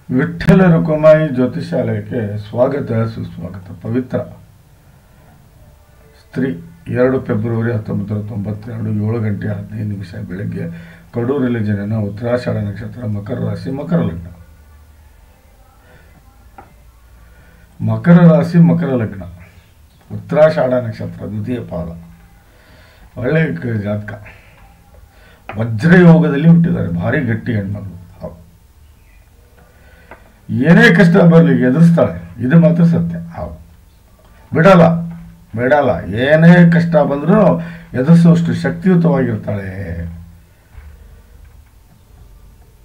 ವಿಠ್ಠಲ ರುಕುಮಾಯಿ ಜ್ಯೋತಿಷಾಲಯಕ್ಕೆ ಸ್ವಾಗತ ಸುಸ್ವಾಗತ. ಪವಿತ್ರ ಸ್ತ್ರೀ 2 ಫೆಬ್ರವರಿ 1992 7 ಗಂಟೆ 15 ನಿಮಿಷ ಬೆಳಗ್ಗೆ ಕಡೂರಲ್ಲಿ ಜನನ. ಉತ್ತರಾಷಾಢ ನಕ್ಷತ್ರ, ಮಕರ ರಾಶಿ, ಮಕರ ಲಗ್ನ. ಮಕರ ರಾಶಿ, ಮಕರ ಲಗ್ನ, ಉತ್ತರಾಷಾಢ ನಕ್ಷತ್ರ, ದ್ವಿತೀಯ ಪಾದ. ಒಳ್ಳೆಯ ಜಾತಕ. ವಜ್ರಯೋಗದಲ್ಲಿ ಹುಟ್ಟಿದ್ದಾರೆ. ಭಾರಿ ಗಟ್ಟಿ ಹೆಣ್ಮಗಳು. ಏನೇ ಕಷ್ಟ ಬರಲಿ ಎದುರಿಸ್ತಾಳೆ. ಇದು ಮಾತ್ರ ಸತ್ಯ. ಹೌದು, ಬಿಡಲ್ಲ. ಏನೇ ಕಷ್ಟ ಬಂದರೂ ಎದುರಿಸುವಷ್ಟು ಶಕ್ತಿಯುತವಾಗಿರ್ತಾಳೆ.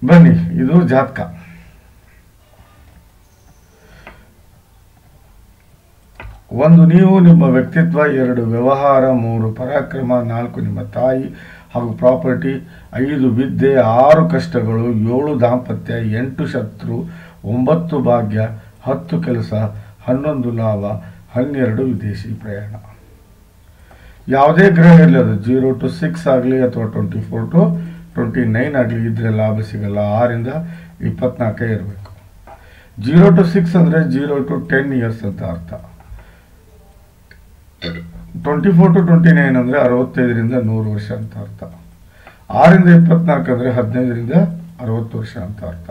ಬನ್ನಿ, ಇದು ಜಾತಕ. ಒಂದು ನೀವು, ನಿಮ್ಮ ವ್ಯಕ್ತಿತ್ವ. 2 ವ್ಯವಹಾರ. 3 ಪರಾಕ್ರಮ. 4 ನಿಮ್ಮ ತಾಯಿ ಹಾಗೂ ಪ್ರಾಪರ್ಟಿ. 5 ವಿದ್ಯೆ. 6 ಕಷ್ಟಗಳು. 7 ದಾಂಪತ್ಯ. 8 ಶತ್ರು. 9 ಭಾಗ್ಯ. 10 ಕೆಲಸ. 11 ಲಾಭ. 12 ವಿದೇಶಿ ಪ್ರಯಾಣ. ಯಾವುದೇ ಗ್ರಹ ಇರಲಿ, ಅದು 0 to 6 ಆಗಲಿ ಅಥವಾ 24 to 29 ಆಗಲಿ, ಇದ್ರೆ ಲಾಭ ಸಿಗಲ್ಲ. 6ರಿಂದ 24 ಇರಬೇಕು. 0 to 6 ಅಂದರೆ 0 to 10 ಇಯರ್ಸ್ ಅಂತ ಅರ್ಥ. 24 to 29 ಅಂದರೆ 65ರಿಂದ 100 ವರ್ಷ ಅಂತ ಅರ್ಥ. 6ರಿಂದ 24 ಅಂದರೆ 15ರಿಂದ 60 ವರ್ಷ ಅಂತ ಅರ್ಥ.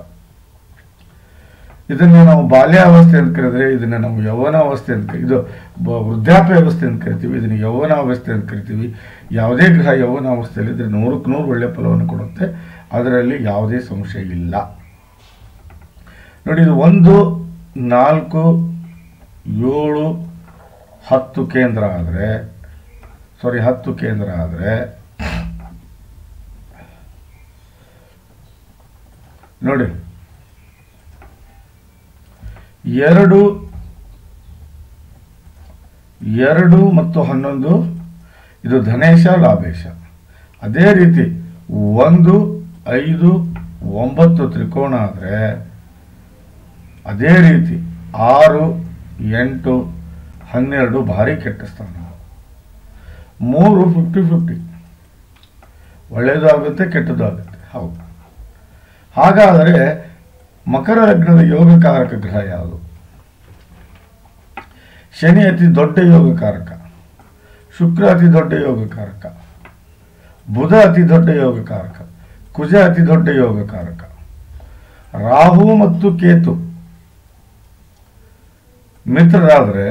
ಇದನ್ನು ನಾವು ಬಾಲ್ಯಾವಸ್ಥೆ ಅಂತ ಕರೆದ್ರೆ, ಇದನ್ನು ನಾವು ಯೌವನಾವಸ್ಥೆ ಅಂತ, ಇದು ವೃದ್ಧಾಪ್ಯ ಅವಸ್ಥೆ ಅಂತ ಕರಿತೀವಿ. ಇದನ್ನು ಯೌವನಾವಸ್ಥೆ ಅಂತ ಕರಿತೀವಿ. ಯಾವುದೇ ಗ್ರಹ ಯೌವನಾವಸ್ಥೆಯಲ್ಲಿ ಇದ್ರೆ 100ಕ್ಕೆ 100 ಒಳ್ಳೆಯ ಫಲವನ್ನು ಕೊಡುತ್ತೆ. ಅದರಲ್ಲಿ ಯಾವುದೇ ಸಂಶಯ ಇಲ್ಲ. ನೋಡಿ, ಇದು 1, 4, 7, 10 ಕೇಂದ್ರ ಆದರೆ, 10 ಕೇಂದ್ರ ಆದರೆ ನೋಡಿ, 2 ಮತ್ತು 11 ಇದು ಧನೇಶ, ಲಾಭೇಶ. ಅದೇ ರೀತಿ 1, 5, 9 ತ್ರಿಕೋಣ ಆದರೆ, ಅದೇ ರೀತಿ 6, 8, 12 ಭಾರಿ ಕೆಟ್ಟ ಸ್ಥಾನ. 3 50-50, ಒಳ್ಳೆಯದು ಆಗುತ್ತೆ, ಕೆಟ್ಟದ್ದು ಆಗುತ್ತೆ. ಹೌದು. ಹಾಗಾದರೆ ಮಕರ ಲಗ್ನದ ಯೋಗಕಾರಕ ಗ್ರಹ ಯಾವುದು? ಶನಿ ಅತಿ ದೊಡ್ಡ ಯೋಗಕಾರಕ, ಶುಕ್ರ ಅತಿ ದೊಡ್ಡ ಯೋಗಕಾರಕ, ಬುಧ ಅತಿ ದೊಡ್ಡ ಯೋಗಕಾರಕ, ಕುಜ ಅತಿ ದೊಡ್ಡ ಯೋಗಕಾರಕ. ರಾಹು ಮತ್ತು ಕೇತು ಮಿತ್ರರಾದರೆ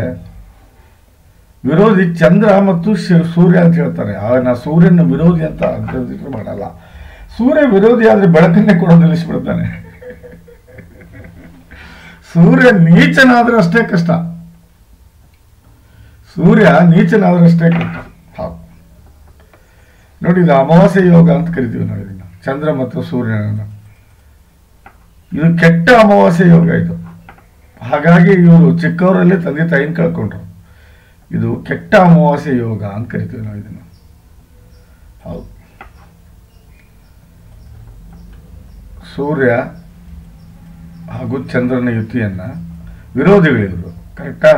ವಿರೋಧಿ ಚಂದ್ರ ಮತ್ತು ಸೂರ್ಯ ಅಂತ ಹೇಳ್ತಾರೆ. ಆಗ ನಾ ಸೂರ್ಯನ ವಿರೋಧಿ ಅಂತ ಮಾಡಲ್ಲ. ಸೂರ್ಯ ವಿರೋಧಿ ಆದರೆ ಬೆಳಕನ್ನೇ ಕೂಡ ನಿಲ್ಲಿಸ್ಬಿಡ್ತಾನೆ. ಸೂರ್ಯ ನೀಚನಾದ್ರೆ ಅಷ್ಟೇ ಕಷ್ಟ. ಸೂರ್ಯ ನೀಚನಾದ್ರೆ ಅಷ್ಟೇ ಕಷ್ಟ. ಹೌದು. ನೋಡಿ, ಇದು ಅಮಾವಾಸ್ಯೆ ಯೋಗ ಅಂತ ಕರಿತೀವಿ ನಾವು ಇದನ್ನ, ಚಂದ್ರ ಮತ್ತು ಸೂರ್ಯನನ್ನು. ಇದು ಕೆಟ್ಟ ಅಮಾವಾಸ್ಯೆ ಯೋಗ ಇದು. ಹಾಗಾಗಿ ಇವರು ಚಿಕ್ಕವರಲ್ಲಿ ತಂದೆ ತಾಯಿನ ಕಳ್ಕೊಂಡ್ರು. ಇದು ಕೆಟ್ಟ ಅಮಾವಾಸ್ಯೆ ಯೋಗ ಅಂತ ಕರಿತೀವಿ ನಾವು ಇದನ್ನು. ಹೌದು. ಸೂರ್ಯ ಹಾಗೂ ಚಂದ್ರನ ಯುತಿಯನ್ನ ವಿರೋಧಿಗಳಿದ್ರು. ಕರೆಕ್ಟಾ?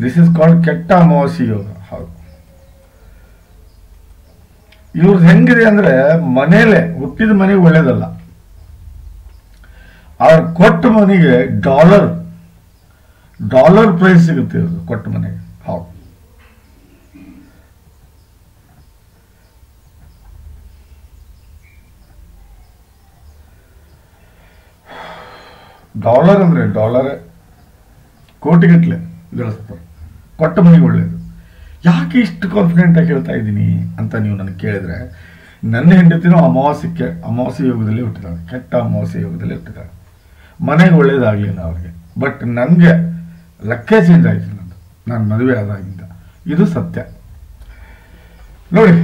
ದಿಸ್ ಇಸ್ ಕಾಲ್ಡ್ ಕೆಟ್ಟ ಅಮಾವಾಸ್ಯೆ ಯೋಗ. ಹೌದು. ಇವ್ರದ್ದು ಹೆಂಗಿದೆ ಅಂದ್ರೆ, ಮನೇಲೆ ಹುಟ್ಟಿದ ಮನೆಗೆ ಒಳ್ಳೇದಲ್ಲ. ಅವ್ರು ಕೊಟ್ಟ ಮನೆಗೆ ಡಾಲರ್ ಪ್ರೈಸ್ ಸಿಗುತ್ತೆ. ಇವ್ರದ್ದು ಕೊಟ್ಟ ಮನೆಗೆ. ಹೌದು. ಡಾಲರ್ ಅಂದರೆ ಡಾಲರೇ ಕೋಟಿಗಟ್ಟಲೆ ಗಳಿಸ್ತಾರೆ. ಕೊಟ್ಟ ಮನೆಗೆ ಒಳ್ಳೆಯದು. ಯಾಕೆ ಇಷ್ಟು ಕಾನ್ಫಿಡೆಂಟಾಗಿ ಹೇಳ್ತಾ ಇದ್ದೀನಿ ಅಂತ ನೀವು ನನಗೆ ಕೇಳಿದರೆ, ನನ್ನ ಹೆಂಡತಿನೂ ಅಮಾವಾಸ್ಯೆ ಯೋಗದಲ್ಲಿ ಹುಟ್ಟಿದ್ದಾಳೆ. ಕೆಟ್ಟ ಅಮಾವಾಸ್ಯೆ ಯೋಗದಲ್ಲಿ ಹುಟ್ಟಿದ್ದಾಳೆ. ಮನೆಗೆ ಒಳ್ಳೇದಾಗಲಿಲ್ಲ ಅವ್ರಿಗೆ. ಬಟ್ ನನಗೆ ಲೆಕ್ಕ ಚೇಂಜ್ ಆಯಿತು ನಂದು, ನಾನು ಮದುವೆ ಆದಾಗಿಂದ. ಇದು ಸತ್ಯ. ನೋಡಿ,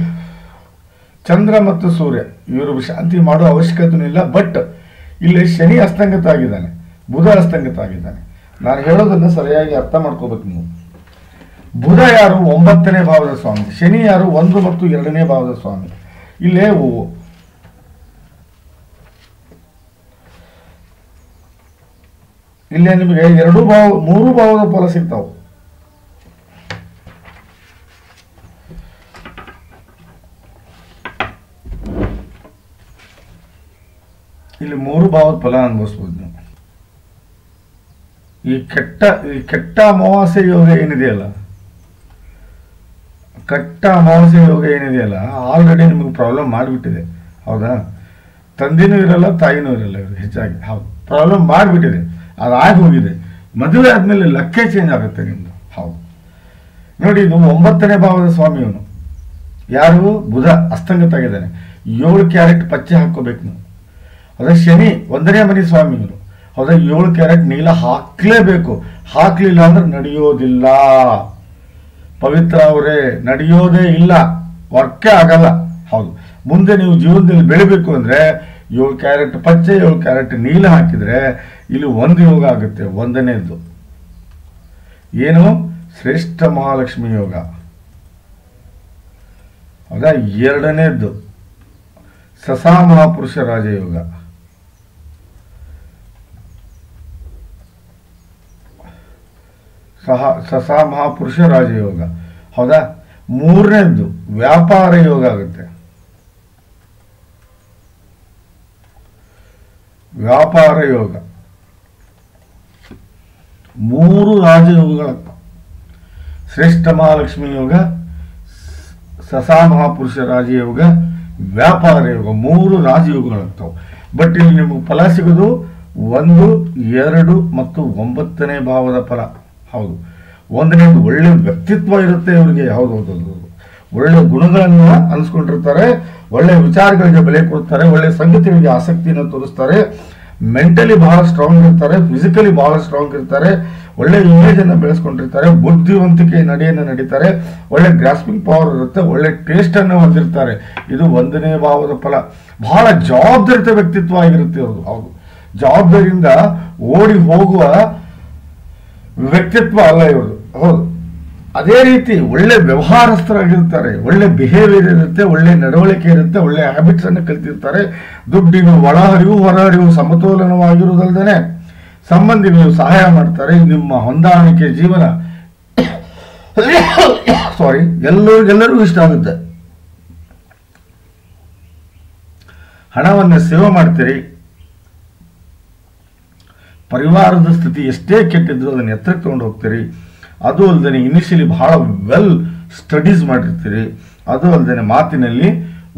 ಚಂದ್ರ ಮತ್ತು ಸೂರ್ಯ ಇವರು ಶಾಂತಿ ಮಾಡೋ ಅವಶ್ಯಕತೆಯೂ ಇಲ್ಲ. ಬಟ್ ಇಲ್ಲಿ ಶನಿ ಅಸ್ತಂಗತ ಆಗಿದ್ದಾನೆ, ಬುಧ ಅಸ್ತಂಗತ ಆಗಿದ್ದಾನೆ. ನಾನು ಹೇಳೋದನ್ನು ಸರಿಯಾಗಿ ಅರ್ಥ ಮಾಡ್ಕೋಬೇಕು ನೀವು. ಬುಧ ಯಾರು? 9ನೇ ಭಾವದ ಸ್ವಾಮಿ. ಶನಿ ಯಾರು? 1 ಮತ್ತು 2ನೇ ಭಾವದ ಸ್ವಾಮಿ. ಇಲ್ಲೇ ನಿಮಗೆ 2 ಭಾವ 3 ಭಾವದ ಫಲ ಸಿಗ್ತಾವೆ. ಇಲ್ಲಿ 3 ಭಾವದ ಫಲ ಅನುಭವಿಸ್ಬೋದು ನೀವು. ಈ ಕೆಟ್ಟ ಅಮಾವಾಸ್ಯೆ ಯೋಗ ಏನಿದೆಯಲ್ಲ, ಕೆಟ್ಟ ಅಮಾವಾಸ್ಯೆ ಯೋಗ ಏನಿದೆಯಲ್ಲ, ಆಲ್ರೆಡಿ ನಿಮಗೆ ಪ್ರಾಬ್ಲಮ್ ಮಾಡಿಬಿಟ್ಟಿದೆ. ಹೌದಾ? ತಂದೆನೂ ಇರಲ್ಲ, ತಾಯಿನೂ ಇರಲ್ಲ, ಇವರು ಹೆಚ್ಚಾಗಿ. ಹೌದು, ಪ್ರಾಬ್ಲಮ್ ಮಾಡಿಬಿಟ್ಟಿದೆ. ಅದಾಗಿ ಹೋಗಿದೆ. ಮದುವೆ ಆದಮೇಲೆ ಲಕ್ಕೇ ಚೇಂಜ್ ಆಗುತ್ತೆ ನಿಮ್ಮದು. ಹೌದು ನೋಡಿ, ಇದು 9ನೇ ಭಾವದ ಸ್ವಾಮಿ ಇವನು. ಯಾರು? ಬುಧ ಅಸ್ತಂಗತ ಆಗಿದ್ದಾನೆ. 7 ಕ್ಯಾರೆಟ್ ಪಚ್ಚೆ ಹಾಕೋಬೇಕು ನೀವು. ಹೌದಾ? ಶನಿ 1ನೇ ಮನೆ ಸ್ವಾಮಿ ಇವನು. ಹೌದಾ? 7 ಕ್ಯಾರೆಟ್ ನೀಲ ಹಾಕ್ಲೇಬೇಕು. ಹಾಕ್ಲಿಲ್ಲ ಅಂದ್ರೆ ನಡೆಯೋದಿಲ್ಲ. ಪವಿತ್ರ ಅವರೇ, ನಡೆಯೋದೇ ಇಲ್ಲ, ವರ್ಕೇ ಆಗಲ್ಲ. ಹೌದು, ಮುಂದೆ ನೀವು ಜೀವನದಲ್ಲಿ ಬೆಳಿಬೇಕು ಅಂದ್ರೆ 7 ಕ್ಯಾರೆಟ್ ಪಚ್ಚೆ 7 ಕ್ಯಾರೆಟ್ ನೀಲ ಹಾಕಿದ್ರೆ ಇಲ್ಲಿ ಒಂದು ಯೋಗ ಆಗುತ್ತೆ. 1ನೇದ್ದು ಏನು? ಶ್ರೇಷ್ಠ ಮಹಾಲಕ್ಷ್ಮಿ ಯೋಗ. ಹೌದಾ? 2ನೇದ್ದು ಸಸಾ ಮಹಾಪುರುಷ ರಾಜಯೋಗ. ಸಸಾ ಮಹಾಪುರುಷ ರಾಜಯೋಗ. ಹೌದಾ? 3ನೇದ್ದು ವ್ಯಾಪಾರ ಯೋಗ ಆಗುತ್ತೆ. ವ್ಯಾಪಾರ ಯೋಗ. 3 ರಾಜಯೋಗಗಳಾಗ್ತವೆ. ಶ್ರೇಷ್ಠ ಮಹಾಲಕ್ಷ್ಮಿ ಯೋಗ, ಸಸಾ ಮಹಾಪುರುಷ ರಾಜಯೋಗ, ವ್ಯಾಪಾರ ಯೋಗ. 3 ರಾಜಯೋಗಗಳಾಗ್ತವೆ. ಬಟ್ ಇಲ್ಲಿ ನಿಮಗೆ ಫಲ ಸಿಗೋದು 1, 2 ಮತ್ತು 9ನೇ ಭಾವದ ಫಲ. ಹೌದು, 1ನೇದು ಒಳ್ಳೆ ವ್ಯಕ್ತಿತ್ವ ಇರುತ್ತೆ ಇವರಿಗೆ. ಹೌದು, ಒಳ್ಳೆ ಗುಣಗಳನ್ನು ಅನಿಸ್ಕೊಂಡಿರ್ತಾರೆ, ಒಳ್ಳೆ ವಿಚಾರಗಳಿಗೆ ಬೆಲೆ ಕೊಡ್ತಾರೆ, ಒಳ್ಳೆ ಸಂಗತಿಗಳಿಗೆ ಆಸಕ್ತಿಯನ್ನು ತೋರಿಸ್ತಾರೆ, ಮೆಂಟಲಿ ಬಹಳ ಸ್ಟ್ರಾಂಗ್ ಇರ್ತಾರೆ, ಫಿಸಿಕಲಿ ಬಹಳ ಸ್ಟ್ರಾಂಗ್ ಇರ್ತಾರೆ, ಒಳ್ಳೆ ಇಮೇಜ್ ಅನ್ನು ಬೆಳೆಸ್ಕೊಂಡಿರ್ತಾರೆ, ಬುದ್ಧಿವಂತಿಕೆ ನಡೆಯನ್ನು ನಡೀತಾರೆ, ಒಳ್ಳೆ ಗ್ರಾಸ್ಪಿಂಗ್ ಪವರ್ ಇರುತ್ತೆ, ಒಳ್ಳೆ ಟೇಸ್ಟ್ ಅನ್ನು ಹೊಂದಿರ್ತಾರೆ. ಇದು 1ನೇ ಭಾವದ ಫಲ. ಬಹಳ ಜವಾಬ್ದಾರಿತ ವ್ಯಕ್ತಿತ್ವ ಆಗಿರುತ್ತೆ ಅವರು. ಹೌದು, ಜವಾಬ್ದಾರಿಯಿಂದ ಓಡಿ ಹೋಗುವ ವ್ಯಕ್ತಿತ್ವ ಅಲ್ಲ ಇವರು. ಹೌದು, ಅದೇ ರೀತಿ ಒಳ್ಳೆ ವ್ಯವಹಾರಸ್ಥರಾಗಿರ್ತಾರೆ, ಒಳ್ಳೆ ಬಿಹೇವಿಯರ್ ಇರುತ್ತೆ, ಒಳ್ಳೆ ನಡವಳಿಕೆ ಇರುತ್ತೆ, ಒಳ್ಳೆ ಹ್ಯಾಬಿಟ್ಸ್ ಅನ್ನು ಕಲಿತಿರ್ತಾರೆ. ದುಡ್ಡಿನ ಒಳಹರಿವು ಹೊರಹರಿವು ಸಮತೋಲನವಾಗಿರುವುದಲ್ಲದೆ ಸಂಬಂಧಿಗಳು ಸಹಾಯ ಮಾಡ್ತಾರೆ. ನಿಮ್ಮ ಹೊಂದಾಣಿಕೆ ಜೀವನ ಎಲ್ಲರಿಗೂ ಇಷ್ಟ ಆಗುತ್ತೆ. ಹಣವನ್ನು ಸೇವೆ ಮಾಡ್ತೀರಿ. ಪರಿವಾರದ ಸ್ಥಿತಿ ಎಷ್ಟೇ ಕೆಟ್ಟಿದ್ರು ಅದನ್ನು ಎತ್ತರಕ್ಕೆ ತಗೊಂಡು ಹೋಗ್ತೀರಿ. ಅದು ಅಲ್ಲದೆ ಇನಿಷಿಯಲಿ ಬಹಳ ವೆಲ್ ಸ್ಟಡೀಸ್ ಮಾಡಿರ್ತೀರಿ. ಅದು ಅಲ್ಲದೆ ಮಾತಿನಲ್ಲಿ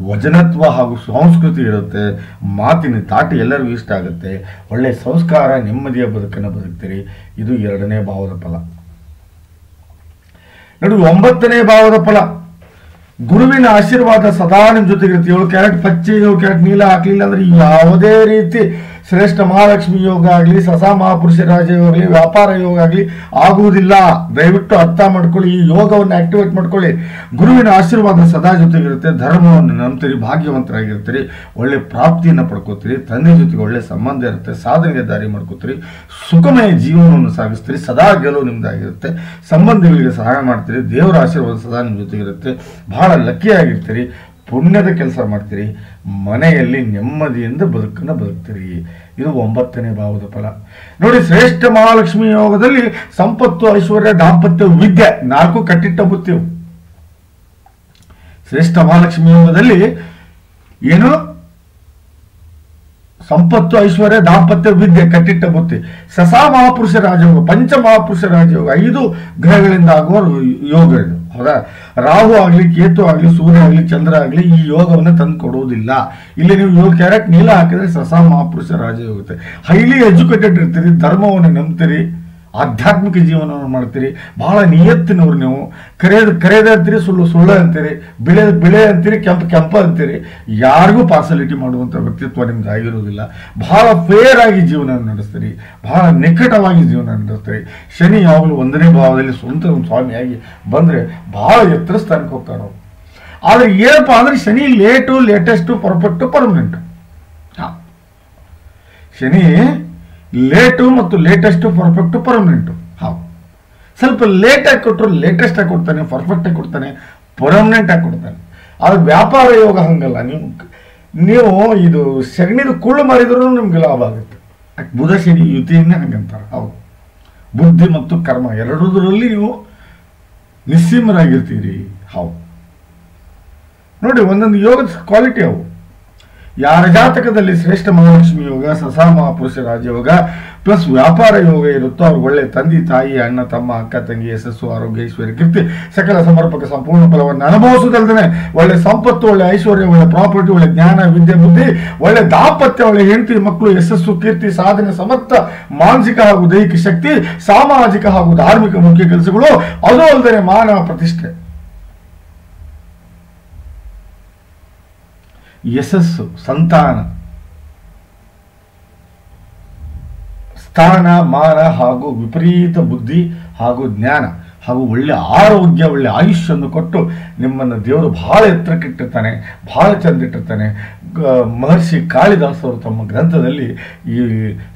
ವಚನತ್ವ ಹಾಗೂ ಸಂಸ್ಕೃತಿ ಇರುತ್ತೆ. ಮಾತಿನ ತಾಟಿ ಎಲ್ಲರಿಗೂ ಇಷ್ಟ ಆಗುತ್ತೆ. ಒಳ್ಳೆಯ ಸಂಸ್ಕಾರ, ನೆಮ್ಮದಿಯ ಬದುಕನ್ನು ಬದುಕ್ತೀರಿ. ಇದು 2ನೇ ಭಾವದ ಫಲ. ನೋಡಿ, 9ನೇ ಭಾವದ ಫಲ. ಗುರುವಿನ ಆಶೀರ್ವಾದ ಸದಾ ನಿಮ್ಮ ಜೊತೆಗಿರುತ್ತೆ. 7 ಕ್ಯಾರೆಟ್ ಪಚ್ಚೆ 7 ಕ್ಯಾರೆಟ್ ನೀಲ ಹಾಕಲಿಲ್ಲ ಅಂದ್ರೆ ಯಾವುದೇ ರೀತಿ ಶ್ರೇಷ್ಠ ಮಹಾಲಕ್ಷ್ಮಿ ಯೋಗ ಆಗಲಿ, ಸಸಾ ಮಹಾಪುರುಷ ರಾಜಯೋಗ ಆಗಲಿ, ವ್ಯಾಪಾರ ಯೋಗ ಆಗಲಿ ಆಗುವುದಿಲ್ಲ. ದಯವಿಟ್ಟು ಅರ್ಥ ಮಾಡ್ಕೊಳ್ಳಿ, ಈ ಯೋಗವನ್ನು ಆಕ್ಟಿವೇಟ್ ಮಾಡ್ಕೊಳ್ಳಿ. ಗುರುವಿನ ಆಶೀರ್ವಾದ ಸದಾ ಜೊತೆಗಿರುತ್ತೆ. ಧರ್ಮವನ್ನು ನಂಬ್ತೀರಿ, ಭಾಗ್ಯವಂತರಾಗಿರ್ತೀರಿ, ಒಳ್ಳೆ ಪ್ರಾಪ್ತಿಯನ್ನು ಪಡ್ಕೋತೀರಿ, ತಂದೆ ಜೊತೆಗೆ ಒಳ್ಳೆ ಸಂಬಂಧ ಇರುತ್ತೆ, ಸಾಧನೆಗೆ ದಾರಿ ಮಾಡ್ಕೋತೀರಿ, ಸುಖಮಯ ಜೀವನವನ್ನು ಸಾಗಿಸ್ತೀರಿ, ಸದಾ ಗೆಲುವು ನಿಮ್ದಾಗಿರುತ್ತೆ, ಸಂಬಂಧಿಗಳಿಗೆ ಸಹಾಯ ಮಾಡ್ತೀರಿ, ದೇವರ ಆಶೀರ್ವಾದ ಸದಾ ನಿಮ್ಮ ಜೊತೆಗಿರುತ್ತೆ, ಬಹಳ ಲಕ್ಕಿಯಾಗಿರ್ತೀರಿ, ಪುಣ್ಯದ ಕೆಲಸ ಮಾಡ್ತೀರಿ, ಮನೆಯಲ್ಲಿ ನೆಮ್ಮದಿಯಿಂದ ಬದುಕನ್ನು ಬದುಕ್ತೀರಿ. ಇದು 9ನೇ ಭಾವದ ಫಲ. ನೋಡಿ, ಶ್ರೇಷ್ಠ ಮಹಾಲಕ್ಷ್ಮಿ ಯೋಗದಲ್ಲಿ ಸಂಪತ್ತು, ಐಶ್ವರ್ಯ, ದಾಂಪತ್ಯ, ವಿದ್ಯೆ 4 ಕಟ್ಟಿಟ್ಟ ಬುತ್ತಿವು. ಶ್ರೇಷ್ಠ ಮಹಾಲಕ್ಷ್ಮಿ ಯೋಗದಲ್ಲಿ ಏನು? ಸಂಪತ್ತು, ಐಶ್ವರ್ಯ, ದಾಂಪತ್ಯ, ವಿದ್ಯೆ ಕಟ್ಟಿಟ್ಟ ಬುತ್ತಿ. ಸಸಾ ಮಹಾಪುರುಷ ರಾಜಯೋಗ, ಪಂಚ ಮಹಾಪುರುಷ ರಾಜಯೋಗ, 5 ಗ್ರಹಗಳಿಂದ ಆಗುವ ಯೋಗ ಇದು. ಹೌದಾ? ರಾಹು ಆಗಲಿ, ಕೇತು ಆಗಲಿ, ಸೂರ್ಯ ಆಗಲಿ, ಚಂದ್ರ ಆಗಲಿ ಈ ಯೋಗವನ್ನು ತಂದು ಕೊಡುವುದಿಲ್ಲ. ಇಲ್ಲಿ ನೀವು 7 ಕ್ಯಾರೆಟ್ ನೀಲ ಹಾಕಿದ್ರೆ ಸಸಾ ಮಹಾಪುರುಷ ರಾಜಯೋಗ. ಹೈಲಿ ಎಜುಕೇಟೆಡ್ ಇರ್ತೀರಿ, ಧರ್ಮವನ್ನು ನಂಬ್ತೀರಿ, ಆಧ್ಯಾತ್ಮಿಕ ಜೀವನವನ್ನು ಮಾಡ್ತೀರಿ, ಬಹಳ ನಿಯತ್ತಿನವ್ರು ನೀವು. ಕರೆಯದ ಅಂತೀರಿ, ಸುಳ್ಳು ಅಂತೀರಿ, ಬಿಳೆ ಅಂತೀರಿ, ಕೆಂಪ ಅಂತೀರಿ. ಯಾರಿಗೂ ಪಾರ್ಸಲಿಟಿ ಮಾಡುವಂಥ ವ್ಯಕ್ತಿತ್ವ ನಿಮ್ದು ಆಗಿರೋದಿಲ್ಲ. ಬಹಳ ಫೇರ್ ಆಗಿ ಜೀವನ ನಡೆಸ್ತೀರಿ, ಬಹಳ ನಿಕಟವಾಗಿ ಜೀವನ ನಡೆಸ್ತೀರಿ. ಶನಿ ಯಾವಾಗಲೂ 1ನೇ ಭಾವದಲ್ಲಿ ಸ್ವಂತ ಸ್ವಾಮಿಯಾಗಿ ಬಂದರೆ ಬಹಳ ಎತ್ತರ ಸ್ಥಾನಕ್ಕೆ ಹೋಗ್ತಾರೋ. ಆದರೆ ಏನಪ್ಪ ಅಂದರೆ Shani latest, perfect, permanent. Shani late ಮತ್ತು ಲೇಟೆಸ್ಟು, ಪರ್ಫೆಕ್ಟು, ಪರ್ಮನೆಂಟು. ಹೌದು, ಸ್ವಲ್ಪ ಲೇಟಾಗಿ ಕೊಟ್ಟರು ಲೇಟೆಸ್ಟ್ ಆಗಿ ಕೊಡ್ತಾನೆ, ಪರ್ಫೆಕ್ಟ್ ಆಗಿ ಕೊಡ್ತಾನೆ, ಪರ್ಮನೆಂಟ್ ಆಗಿ ಕೊಡ್ತಾನೆ. ಆದರೆ ವ್ಯಾಪಾರ ಯೋಗ ಹಂಗಲ್ಲ. ನೀವು ಇದು ಸಗಣಿದು ಕುಳ್ಳು ಮಾಡಿದ್ರೂ ನಿಮ್ಗೆ ಲಾಭ ಆಗುತ್ತೆ. ಬುಧ ಶನಿ ಯುತಿಯನ್ನೇ ಹಂಗಂತಾರೆ. ಹೌದು, ಬುದ್ಧಿ ಮತ್ತು ಕರ್ಮ ಎರಡರಲ್ಲಿ ನೀವು ನಿಸ್ಸೀಮರಾಗಿರ್ತೀರಿ. ಹೌದು, ನೋಡಿ, ಒಂದೊಂದು ಯೋಗದ ಕ್ವಾಲಿಟಿ ಅವು. ಯಾರ ಜಾತಕದಲ್ಲಿ ಶ್ರೇಷ್ಠ ಮಹಾಲಕ್ಷ್ಮಿ ಯೋಗ, ಸಸಾ ಮಹಾಪುರುಷ ರಾಜಯೋಗ ಪ್ಲಸ್ ವ್ಯಾಪಾರ ಯೋಗ ಇರುತ್ತೋ ಅವ್ರು ಒಳ್ಳೆ ತಂದೆ ತಾಯಿ, ಅಣ್ಣ ತಮ್ಮ, ಅಕ್ಕ ತಂಗಿ, ಯಶಸ್ಸು, ಆರೋಗ್ಯ, ಐಶ್ವರ್ಯ, ಕೀರ್ತಿ, ಸಕಲ ಸಮರ್ಪಕ ಸಂಪೂರ್ಣ ಫಲವನ್ನು ಅನುಭವಿಸುವುದಲ್ಲದೆ ಒಳ್ಳೆ ಸಂಪತ್ತು, ಒಳ್ಳೆ ಐಶ್ವರ್ಯ, ಒಳ್ಳೆ ಪ್ರಾಪರ್ಟಿ, ಒಳ್ಳೆ ಜ್ಞಾನ, ವಿದ್ಯೆ, ಬುದ್ಧಿ, ಒಳ್ಳೆ ದಾಂಪತ್ಯ, ಒಳ್ಳೆ ಹೆಂಡತಿ, ಮಕ್ಕಳು, ಯಶಸ್ಸು, ಕೀರ್ತಿ, ಸಾಧನೆ, ಸಮರ್ಥ ಮಾನಸಿಕ ಹಾಗೂ ದೈಹಿಕ ಶಕ್ತಿ, ಸಾಮಾಜಿಕ ಹಾಗೂ ಧಾರ್ಮಿಕ ಮುಖ್ಯ ಕೆಲಸಗಳು, ಅದು ಅಲ್ಲದೆ ಮಾನವ ಪ್ರತಿಷ್ಠೆ, ಯಶಸ್ಸು, ಸಂತಾನ, ಸ್ಥಾನ, ಮಾನ ಹಾಗೂ ವಿಪರೀತ ಬುದ್ಧಿ ಹಾಗೂ ಜ್ಞಾನ ಹಾಗೂ ಒಳ್ಳೆ ಆರೋಗ್ಯ, ಒಳ್ಳೆ ಆಯುಷ್ಯನ್ನು ಕೊಟ್ಟು ನಿಮ್ಮನ್ನು ದೇವರು ಬಹಳ ಎತ್ತರಕ್ಕಿಟ್ಟಿರ್ತಾನೆ, ಬಹಳ ಚಂದಿಟ್ಟಿರ್ತಾನೆ. ಮಹರ್ಷಿ ಕಾಳಿದಾಸರು ತಮ್ಮ ಗ್ರಂಥದಲ್ಲಿ ಈ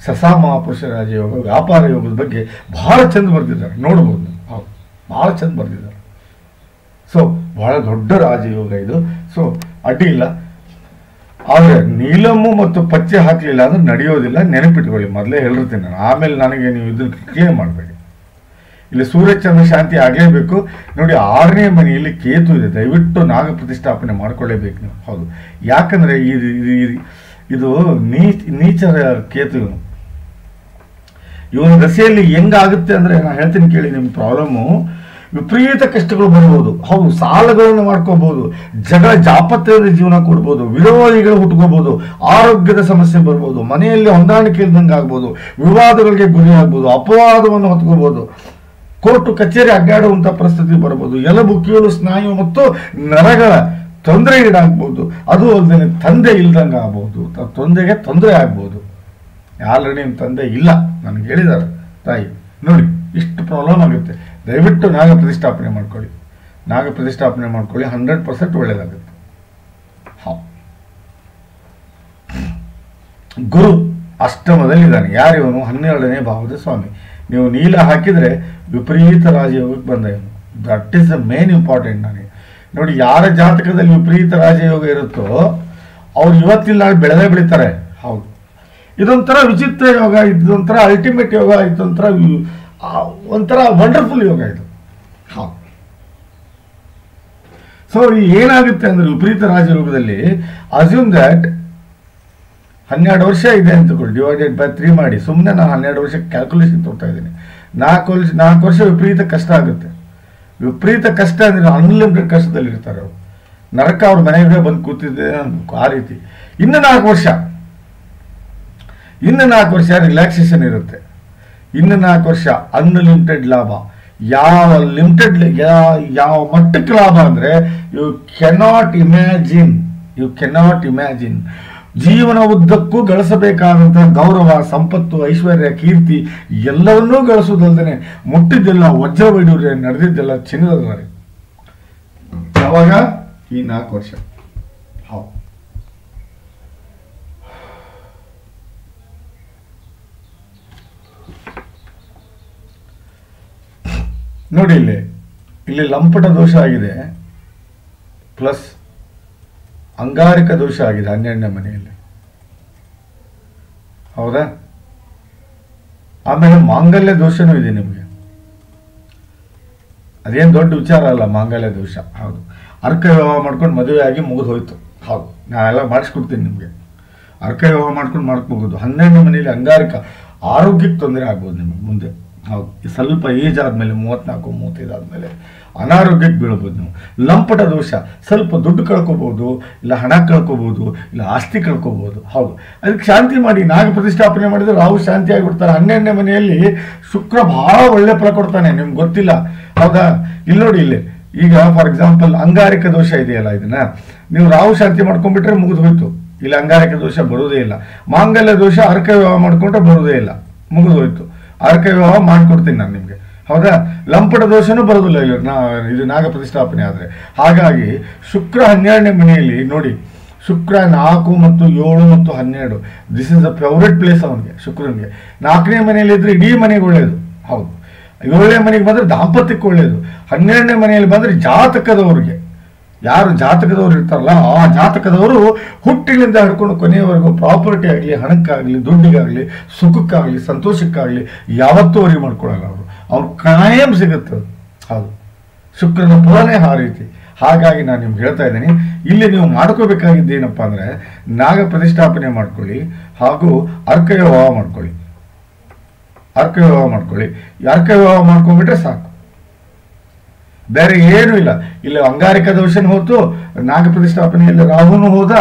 ಸಸಾ ಮಹಾಪುರುಷ ರಾಜಯೋಗ, ವ್ಯಾಪಾರ ಯೋಗದ ಬಗ್ಗೆ ಬಹಳ ಚಂದ ಬರೆದಿದ್ದಾರೆ, ನೋಡ್ಬೋದು. ಹೌದು, ಬಹಳ ಚಂದ ಬರೆದಿದ್ದಾರೆ. ಸೊ ಬಹಳ ದೊಡ್ಡ ರಾಜಯೋಗ ಇದು. ಸೊ ಅಡ್ಡಿ ಇಲ್ಲ. ಆದರೆ ನೀಲಮ್ಮು ಮತ್ತು ಪಚ್ಚೆ ಹಾಕಲಿಲ್ಲ ಅಂದ್ರೆ ನಡೆಯೋದಿಲ್ಲ, ನೆನಪಿಟ್ಕೊಳ್ಳಿ. ಮೊದಲೇ ಹೇಳಿರ್ತೀನಿ ನಾನು, ಆಮೇಲೆ ನನಗೆ ನೀವು ಇದನ್ನು ಕ್ಲೇಮ್ ಮಾಡಬೇಡಿ. ಇಲ್ಲಿ ಸೂರ್ಯಚಂದ್ರ ಶಾಂತಿ ಆಗಲೇಬೇಕು. ನೋಡಿ, 6ನೇ ಮನೆಯಲ್ಲಿ ಕೇತು ಇದೆ, ದಯವಿಟ್ಟು ನಾಗ ಪ್ರತಿಷ್ಠಾಪನೆ ಮಾಡ್ಕೊಳ್ಳೇಬೇಕು ನೀವು. ಹೌದು, ಯಾಕಂದರೆ ಇದು ನೀಚರ ಕೇತು. ಇವನ ದಶೆಯಲ್ಲಿ ಹೆಂಗಾಗುತ್ತೆ ಅಂದರೆ, ನಾನು ಹೇಳ್ತೀನಿ ಕೇಳಿ, ನಿಮ್ಮ ಪ್ರಾಬ್ಲಮ್ಮು ವಿಪರೀತ ಕಷ್ಟಗಳು ಬರ್ಬೋದು. ಹೌದು, ಸಾಲಗಳನ್ನು ಮಾಡ್ಕೋಬಹುದು, ಜಾಪತ್ಯದ ಜೀವನ ಕೊಡ್ಬೋದು, ವಿರೋಧಿಗಳು ಹುಟ್ಕೋಬಹುದು, ಆರೋಗ್ಯದ ಸಮಸ್ಯೆ ಬರ್ಬೋದು, ಮನೆಯಲ್ಲಿ ಹೊಂದಾಣಿಕೆ ಇಲ್ದಂಗೆ ಆಗ್ಬೋದು, ವಿವಾದಗಳಿಗೆ ಗುರಿ ಆಗ್ಬೋದು, ಅಪವಾದವನ್ನು ಹೊತ್ಕೋಬಹುದು, ಕೋರ್ಟು ಕಚೇರಿ ಅಡ್ಡಾಡುವಂಥ ಪರಿಸ್ಥಿತಿ ಬರ್ಬೋದು, ಎಲುಬು, ಕೀಳು, ಸ್ನಾಯು ಮತ್ತು ನರಗಳ ತೊಂದರೆ ಈಡಾಗ್ಬೋದು. ಅದು ಅಲ್ಲದೆ ತಂದೆ ಇಲ್ದಂಗೆ ಆಗ್ಬೋದು, ತಂದೆಗೆ ತೊಂದರೆ ಆಗ್ಬೋದು. ಆಲ್ರೆಡಿ ನಿಮ್ಮ ತಂದೆ ಇಲ್ಲ, ನನಗೆ ಹೇಳಿದ್ದಾರೆ ತಾಯಿ. ನೋಡಿ, ಇಷ್ಟು ಪ್ರಾಬ್ಲಮ್ ಆಗುತ್ತೆ. ದಯವಿಟ್ಟು ನಾಗ ಪ್ರತಿಷ್ಠಾಪನೆ ಮಾಡ್ಕೊಳ್ಳಿ, 100% ಒಳ್ಳೆಯದಾಗುತ್ತೆ. ಗುರು ಅಷ್ಟಮದಲ್ಲಿದ್ದಾನೆ. ಯಾರಿವನು? 12ನೇ ಭಾವದ ಸ್ವಾಮಿ. ನೀವು ನೀಲ ಹಾಕಿದರೆ ವಿಪರೀತ ರಾಜಯೋಗಕ್ಕೆ ಬಂದ ಇವನು. That is the main important. ನನಗೆ ನೋಡಿ, ಯಾರ ಜಾತಕದಲ್ಲಿ ವಿಪರೀತ ರಾಜಯೋಗ ಇರುತ್ತೋ ಅವ್ರು ಇವತ್ತಿಲ್ಲ ನಾಳೆ ಬೆಳೆದೇ ಬೆಳೀತಾರೆ. ಹೌದು, ಇದೊಂಥರ ವಿಚಿತ್ರ ಯೋಗ, ಇದೊಂಥರ ಅಲ್ಟಿಮೇಟ್ ಯೋಗ, ಒಂಥರ ವಂಡರ್ಫುಲ್ ಯೋಗ ಇದು. ಹೌದು. ಸೊ ಏನಾಗುತ್ತೆ ಅಂದ್ರೆ, ವಿಪರೀತ ರಾಜಯೋಗದಲ್ಲಿ ಅಸ್ಯೂಮ್ ದ್ಯಾಟ್ 12 ವರ್ಷ ಇದೆ ಅಂತಕೊಳ್ಳಿ, ಡಿವೈಡೆಡ್ ಬೈ 3 ಮಾಡಿ. ಸುಮ್ಮನೆ ನಾನು 12 ವರ್ಷ ಕ್ಯಾಲ್ಕುಲೇಷನ್ ತೋರ್ತಾ ಇದ್ದೀನಿ. 4 ವರ್ಷ ವಿಪರೀತ ಕಷ್ಟ ಆಗುತ್ತೆ. ವಿಪರೀತ ಕಷ್ಟ ಅಂದರೆ ಅನ್ಲಿಮಿಟೆಡ್ ಕಷ್ಟದಲ್ಲಿ ಇರ್ತಾರೆ ಅವರು. ನರಕ ಅವ್ರ ಮನೆಗೆ ಬಂದು ಕೂತಿದ್ದೆ ಅನ್ಬೇಕು, ಆ ರೀತಿ. ಇನ್ನು 4 ವರ್ಷ ರಿಲ್ಯಾಕ್ಸೇಷನ್ ಇರುತ್ತೆ. ಇನ್ನು 4 ವರ್ಷ ಅನ್ಲಿಮಿಟೆಡ್ ಲಾಭ. ಯಾವ ಮಟ್ಟಕ್ಕೆ ಲಾಭ ಅಂದರೆ ಯು ಕೆನಾಟ್ ಇಮ್ಯಾಜಿನ್. ಜೀವನ ಉದ್ದಕ್ಕೂ ಗಳಿಸಬೇಕಾದಂತಹ ಗೌರವ, ಸಂಪತ್ತು, ಐಶ್ವರ್ಯ, ಕೀರ್ತಿ ಎಲ್ಲವನ್ನೂ ಗಳಿಸುವುದಲ್ಲದೆ ಮುಟ್ಟಿದ್ದೆಲ್ಲ ವಜ್ರ ವೈಡೂರ್ಯ, ನಡೆದಿದ್ದೆಲ್ಲ ಚಿನ್ನದ. ಯಾವಾಗ? ಈ 4 ವರ್ಷ. ಹೌದು. ನೋಡಿ, ಇಲ್ಲಿ ಲಂಪಟ ದೋಷ ಆಗಿದೆ, ಪ್ಲಸ್ ಅಂಗಾರಿಕ ದೋಷ ಆಗಿದೆ 12ನೇ ಮನೆಯಲ್ಲಿ. ಹೌದಾ? ಆಮೇಲೆ ಮಾಂಗಲ್ಯ ದೋಷನೂ ಇದೆ ನಿಮಗೆ. ಅದೇನು ದೊಡ್ಡ ವಿಚಾರ ಅಲ್ಲ ಮಾಂಗಲ್ಯ ದೋಷ. ಹೌದು, ಅರ್ಕ ವಿವಾಹ ಮಾಡ್ಕೊಂಡು ಮದುವೆ ಆಗಿ ಮುಗಿದು ಹೋಯ್ತು. ಹೌದು, ನಾನೆಲ್ಲ ಮಾಡಿಸ್ಕೊಡ್ತೀನಿ ನಿಮಗೆ. ಅರ್ಕ ವಿವಾಹ ಮಾಡ್ಕೊಂಡು ಮುಗಿದು 12ನೇ ಮನೆಯಲ್ಲಿ ಅಂಗಾರಿಕ, ಆರೋಗ್ಯಕ್ಕೆ ತೊಂದರೆ ಆಗ್ಬೋದು ನಿಮಗೆ ಮುಂದೆ. ಹೌದು, ಸ್ವಲ್ಪ ಏಜ್ ಆದಮೇಲೆ 34-35 ಆದಮೇಲೆ ಅನಾರೋಗ್ಯಕ್ಕೆ ಬೀಳ್ಬೋದು ನೀವು. ಲಂಪಟ ದೋಷ, ಸ್ವಲ್ಪ ದುಡ್ಡು ಕಳ್ಕೊಬೋದು, ಇಲ್ಲ ಹಣ ಕಳ್ಕೊಬೋದು, ಇಲ್ಲ ಆಸ್ತಿ ಕಳ್ಕೊಬೋದು. ಹೌದು, ಅದಕ್ಕೆ ಶಾಂತಿ ಮಾಡಿ. ನಾಗ ಪ್ರತಿಷ್ಠಾಪನೆ ಮಾಡಿದ್ರೆ ರಾಹು ಶಾಂತಿ ಆಗಿಬಿಡ್ತಾರೆ. 12ನೇ ಮನೆಯಲ್ಲಿ ಶುಕ್ರ ಬಹಳ ಒಳ್ಳೆ ಫಲ ಕೊಡ್ತಾನೆ, ನಿಮ್ಗೆ ಗೊತ್ತಿಲ್ಲ. ಹೌದಾ? ಇಲ್ಲಿ ನೋಡಿ, ಈಗ ಫಾರ್ ಎಕ್ಸಾಂಪಲ್ ಅಂಗಾರಿಕ ದೋಷ ಇದೆಯಲ್ಲ, ಇದನ್ನ ನೀವು ರಾಹು ಶಾಂತಿ ಮಾಡ್ಕೊಂಡ್ಬಿಟ್ರೆ ಮುಗಿದು ಹೋಯ್ತು. ಇಲ್ಲಿ ಅಂಗಾರಿಕ ದೋಷ ಬರುವುದೇ ಇಲ್ಲ. ಮಾಂಗಲ್ಯ ದೋಷ ಅರ್ಕ ವಿವಾಹ ಮಾಡ್ಕೊಂಡ್ರೆ ಬರುವುದೇ ಇಲ್ಲ, ಮುಗಿದು ಹೋಯ್ತು. ಅರ್ಕ ವಿವಾಹ ಮಾಡ್ಕೊಡ್ತೀನಿ ನಾನು ನಿಮಗೆ. ಹೌದಾ? ಲಂಪಟ ದೋಷನೂ ಬರೋದಿಲ್ಲ ಇದು ನಾಗ ಪ್ರತಿಷ್ಠಾಪನೆ ಆದರೆ. ಹಾಗಾಗಿ ಶುಕ್ರ 12ನೇ ಮನೆಯಲ್ಲಿ ನೋಡಿ, ಶುಕ್ರ 4 ಮತ್ತು 7 ಮತ್ತು 12, this is the favourite place ಅವನಿಗೆ, ಶುಕ್ರನಿಗೆ. 4ನೇ ಮನೆಯಲ್ಲಿ ಇದ್ರೆ ಇಡೀ ಮನೆಗೆ ಒಳ್ಳೆಯದು. ಹೌದು, 7ನೇ ಮನೆಗೆ ಬಂದರೆ ದಾಂಪತ್ಯಕ್ಕೆ ಒಳ್ಳೆಯದು. 12ನೇ ಮನೆಯಲ್ಲಿ ಬಂದರೆ ಜಾತಕದವ್ರಿಗೆ, ಯಾರು ಜಾತಕದವರು ಇರ್ತಾರಲ್ಲ ಆ ಜಾತಕದವರು ಹುಟ್ಟಿನಿಂದ ಹಿಡ್ಕೊಂಡು ಕೊನೆಯವರೆಗೂ ಪ್ರಾಪರ್ಟಿ ಆಗಲಿ, ಹಣಕ್ಕಾಗಲಿ, ದುಡ್ಡಿಗಾಗಲಿ, ಸುಖಕ್ಕಾಗಲಿ, ಸಂತೋಷಕ್ಕಾಗಲಿ ಯಾವತ್ತೂ ವರಿ ಮಾಡ್ಕೊಳ್ಳಲ್ಲ. ಅವ್ರು ಕಾಯಂ ಸಿಗುತ್ತೆ. ಹೌದು, ಶುಕ್ರನ ಫಲನೇ ಆ ರೀತಿ. ಹಾಗಾಗಿ ನಾನು ನಿಮ್ಗೆ ಹೇಳ್ತಾ ಇದ್ದೀನಿ, ಇಲ್ಲಿ ನೀವು ಮಾಡ್ಕೋಬೇಕಾಗಿದ್ದೇನಪ್ಪ ಅಂದರೆ ನಾಗ ಪ್ರತಿಷ್ಠಾಪನೆ ಮಾಡ್ಕೊಳ್ಳಿ ಹಾಗೂ ಅರ್ಕ ವಿವಾಹ ಮಾಡ್ಕೊಳ್ಳಿ. ಅರ್ಕ ವಿವಾಹ ಮಾಡ್ಕೊಳ್ಳಿ. ಅರ್ಕ ವಿವಾಹ ಮಾಡ್ಕೊಂಡ್ಬಿಟ್ರೆ ಸಾಕು, ಬೇರೆ ಏನೂ ಇಲ್ಲ. ಇಲ್ಲಿ ಅಂಗಾರಿಕ ದೋಷನೂ ಹೋಯ್ತು, ನಾಗ ಪ್ರತಿಷ್ಠಾಪನೆಯಲ್ಲಿ ರಾಹುನು ಹೋದ.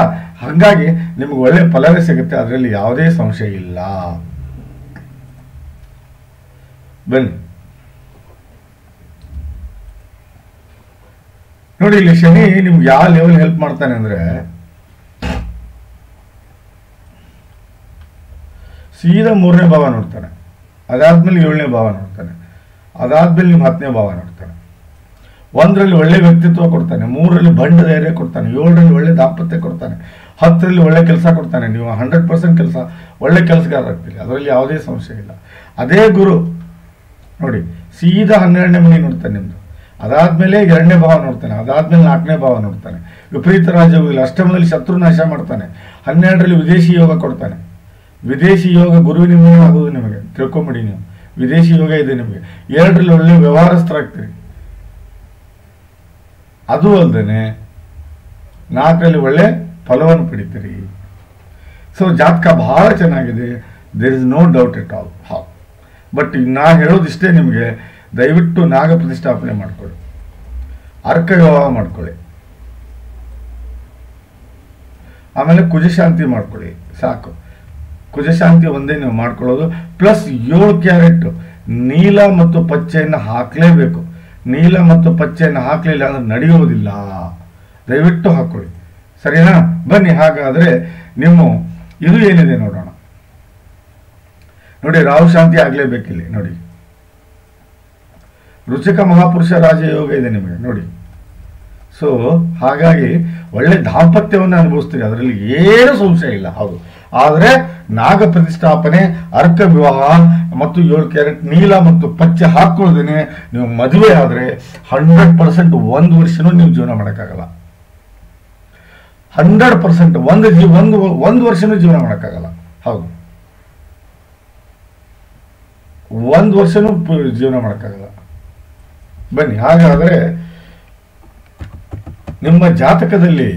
ಹಾಗಾಗಿ ನಿಮ್ಗೆ ಒಳ್ಳೆ ಫಲವೇ ಸಿಗುತ್ತೆ, ಅದರಲ್ಲಿ ಯಾವುದೇ ಸಂಶಯ ಇಲ್ಲ. ಬನ್ನಿ ನೋಡಿ, ಇಲ್ಲಿ ಶನಿ ನಿಮ್ಗೆ ಯಾವ ಲೆವೆಲ್ ಹೆಲ್ಪ್ ಮಾಡ್ತಾನೆ ಅಂದ್ರೆ ಸೀದಾ 3ನೇ ಭಾವ ನೋಡ್ತಾನೆ, ಅದಾದ್ಮೇಲೆ 7ನೇ ಭಾವ ನೋಡ್ತಾನೆ, ಅದಾದ್ಮೇಲೆ ನಿಮ್ಮ 10ನೇ ಭಾವ ನೋಡ್ತಾನೆ. 1ರಲ್ಲಿ ಒಳ್ಳೆ ವ್ಯಕ್ತಿತ್ವ ಕೊಡ್ತಾನೆ, 3ರಲ್ಲಿ ಬಂಡ ಧೈರ್ಯ ಕೊಡ್ತಾನೆ, 7ರಲ್ಲಿ ಒಳ್ಳೆ ದಾಂಪತ್ಯ ಕೊಡ್ತಾನೆ, 10ರಲ್ಲಿ ಒಳ್ಳೆ ಕೆಲಸ ಕೊಡ್ತಾನೆ. ನೀವು 100% ಕೆಲಸ ಒಳ್ಳೆ ಕೆಲಸಗಾರ ಆಗ್ತೀರಿ, ಅದರಲ್ಲಿ ಯಾವುದೇ ಸಂಶಯ ಇಲ್ಲ. ಅದೇ ಗುರು ನೋಡಿ ಸೀದಾ 12ನೇ ಮನೆ ನೋಡ್ತಾನೆ ನಿಮ್ದು, ಅದಾದ್ಮೇಲೆ 2ನೇ ಭಾವ ನೋಡ್ತಾನೆ, ಅದಾದ್ಮೇಲೆ 4ನೇ ಭಾವ ನೋಡ್ತಾನೆ. ವಿಪರೀತ ರಾಜಯೋಗ, ಅಷ್ಟಮದಲ್ಲಿ ಶತ್ರು ನಾಶ ಮಾಡ್ತಾನೆ. 12ರಲ್ಲಿ ವಿದೇಶಿ ಯೋಗ ಕೊಡ್ತಾನೆ. ವಿದೇಶಿ ಯೋಗ ಗುರುವಿನಿಂದ ಆಗೋದು ನಿಮಗೆ, ತಿಳ್ಕೊಂಬಿಡಿ ನೀವು. ವಿದೇಶಿ ಯೋಗ ಇದೆ ನಿಮಗೆ. 2ರಲ್ಲಿ ಒಳ್ಳೆ ವ್ಯವಹಾರಸ್ಥರಾಗ್ತೀರಿ. ಅದು ಅಲ್ಲದೆ 4ರಲ್ಲಿ ಒಳ್ಳೆ ಫಲವನ್ನು ಪಡಿತೀರಿ. ಸೊ ಜಾತಕ ಬಹಳ ಚೆನ್ನಾಗಿದೆ, there is no doubt at all. But ನಾ ಹೇಳೋದಿಷ್ಟೇ ನಿಮಗೆ, ದಯವಿಟ್ಟು ನಾಗ ಪ್ರತಿಷ್ಠಾಪನೆ ಮಾಡ್ಕೊಳ್ಳಿ, ಅರ್ಕ ವಿವಾಹ ಮಾಡ್ಕೊಳ್ಳಿ, ಆಮೇಲೆ ಕುಜಶಾಂತಿ ಮಾಡ್ಕೊಳ್ಳಿ, ಸಾಕು. ಕುಜಶಾಂತಿ ಒಂದೇ ನೀವು ಮಾಡ್ಕೊಳ್ಳೋದು. ಪ್ಲಸ್ 7 ಕ್ಯಾರೆಟ್ ನೀಲ ಮತ್ತು ಪಚ್ಚೆಯನ್ನು ಹಾಕಲೇಬೇಕು. ನೀಲ ಮತ್ತು ಪಚ್ಚೆಯನ್ನು ಹಾಕಲಿಲ್ಲ ಅಂದ್ರೆ ನಡೆಯುವುದಿಲ್ಲ. ದಯವಿಟ್ಟು ಹಾಕೊಳ್ಳಿ, ಸರಿನಾ? ಬನ್ನಿ, ಹಾಗಾದ್ರೆ ನಿಮ್ಮ ಇದು ಏನಿದೆ ನೋಡೋಣ. ನೋಡಿ, ರಾಹು ಶಾಂತಿ ಆಗಲೇಬೇಕಿಲ್ಲಿ. ನೋಡಿ, ರುಚಿಕ ಮಹಾಪುರುಷ ರಾಜಯೋಗ ಇದೆ ನಿಮಗೆ ನೋಡಿ. ಸೊ ಹಾಗಾಗಿ ಒಳ್ಳೆ ದಾಂಪತ್ಯವನ್ನು ಅನುಭವಿಸ್ತೀರಿ, ಅದರಲ್ಲಿ ಏನು ಸಂಶಯ ಇಲ್ಲ. ಹೌದು, ಆದರೆ ನಾಗ ಪ್ರತಿಷ್ಠಾಪನೆ, ಅರ್ಕ ವಿವಾಹ ಮತ್ತು 7 ಕ್ಯಾರೆಟ್ ನೀಲ ಮತ್ತು ಪಚ್ಚೆ ಹಾಕೊಳ್ಳದೇನೆ ನೀವು ಮದುವೆ ಆದರೆ 100% 1 ವರ್ಷನೂ ನೀವು ಜೀವನ ಮಾಡೋಕ್ಕಾಗಲ್ಲ. 100% ಒಂದು ವರ್ಷನೂ ಜೀವನ ಮಾಡೋಕ್ಕಾಗಲ್ಲ. ಹೌದು, 1 ವರ್ಷನೂ ಜೀವನ ಮಾಡೋಕ್ಕಾಗಲ್ಲ. ಬನ್ನಿ, ಹಾಗಾದರೆ ನಿಮ್ಮ ಜಾತಕದಲ್ಲಿ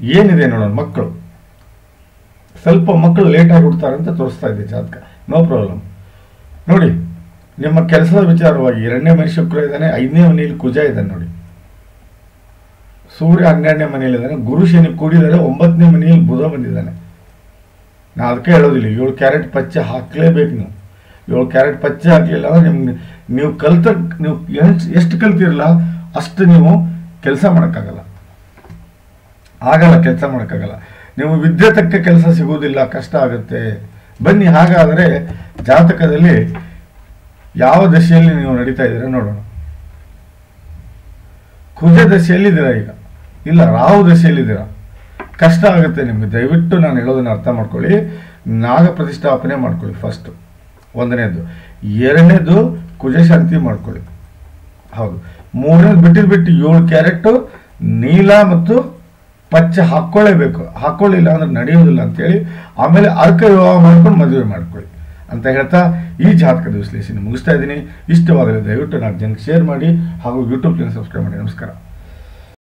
ಏನಿದೆ ನೋಡೋಣ. ಮಕ್ಕಳು ಸ್ವಲ್ಪ ಮಕ್ಕಳು ಲೇಟಾಗಿ ಹುಡ್ತಾರೆ ಅಂತ ತೋರಿಸ್ತಾ ಇದೆ ಜಾತಕ, ನೋ ಪ್ರಾಬ್ಲಮ್. ನೋಡಿ, ನಿಮ್ಮ ಕೆಲಸದ ವಿಚಾರವಾಗಿ 2ನೇ ಮನೆ ಶುಕ್ರ ಇದ್ದಾನೆ, 5ನೇ ಮನೆಯಲ್ಲಿ ಕುಜ ಇದ್ದಾನೆ ನೋಡಿ. ಸೂರ್ಯ 12ನೇ ಮನೆಯಲ್ಲಿದ್ದಾನೆ, ಗುರು ಶನಿ ಕೂಡಿದರೆ 9ನೇ ಮನೆಯಲ್ಲಿ ಬುಧ ಬಂದಿದ್ದಾನೆ. ನಾ ಅದಕ್ಕೆ ಹೇಳೋದಿಲ್ಲ, 7 ಕ್ಯಾರೆಟ್ ಪಚ್ಚೆ ಹಾಕಲೇಬೇಕು ನೀವು. 7 ಕ್ಯಾರೆಟ್ ಪಚ್ಚೆ ಹಾಕಲಿಲ್ಲ ಅಂದ್ರೆ ನೀವು ಎಷ್ಟು ಕಲ್ತಿರಲ್ಲ ಅಷ್ಟು ನೀವು ಕೆಲಸ ಮಾಡೋಕ್ಕಾಗಲ್ಲ. ಕೆಲಸ ಮಾಡೋಕ್ಕಾಗಲ್ಲ. ನೀವು ವಿದ್ಯೆ ತಕ್ಕ ಕೆಲಸ ಸಿಗುವುದಿಲ್ಲ, ಕಷ್ಟ ಆಗುತ್ತೆ. ಬನ್ನಿ, ಹಾಗಾದರೆ ಜಾತಕದಲ್ಲಿ ಯಾವ ದಶೆಯಲ್ಲಿ ನೀವು ನಡೀತಾ ಇದ್ದೀರಾ ನೋಡೋಣ. ಕುಜ ದಶೆಯಲ್ಲಿದ್ದೀರಾ ಈಗ, ಇಲ್ಲ ರಾಹು ದಶೆಯಲ್ಲಿದ್ದೀರಾ, ಕಷ್ಟ ಆಗುತ್ತೆ ನಿಮಗೆ. ದಯವಿಟ್ಟು ನಾನು ಹೇಳೋದನ್ನು ಅರ್ಥ ಮಾಡ್ಕೊಳ್ಳಿ. ನಾಗ ಪ್ರತಿಷ್ಠಾಪನೆ ಮಾಡ್ಕೊಳ್ಳಿ ಫಸ್ಟ್, 1ನೇದು. 2ನೇದು ಕುಜಶಾಂತಿ ಮಾಡ್ಕೊಳ್ಳಿ. ಹೌದು, 3ನೇದು ಬಿಟ್ಟು 7 ಕ್ಯಾರೆಟ್ ನೀಲ ಮತ್ತು ಪಚ್ಚೆ ಹಾಕ್ಕೊಳ್ಳೇಬೇಕು. ಹಾಕ್ಕೊಳ್ಳಿಲ್ಲ ಅಂದ್ರೆ ನಡೆಯುವುದಿಲ್ಲ ಅಂತೇಳಿ ಆಮೇಲೆ ಅರ್ಕ ವಿವಾಹ ಮಾಡ್ಕೊಂಡು ಮದುವೆ ಮಾಡ್ಕೊಳ್ಳಿ ಅಂತ ಹೇಳ್ತಾ ಈ ಜಾತಕದ ವಿಶ್ಲೇಷಣೆ ಮುಗಿಸ್ತಾ ಇದ್ದೀನಿ. ಇಷ್ಟವಾದರೆ ದಯವಿಟ್ಟು 4 ಜನಕ್ಕೆ ಶೇರ್ ಮಾಡಿ ಹಾಗೂ ಯೂಟ್ಯೂಬ್ ಚಾನಲ್ ಸಬ್ಸ್ಕ್ರೈಬ್ ಮಾಡಿ. ನಮಸ್ಕಾರ.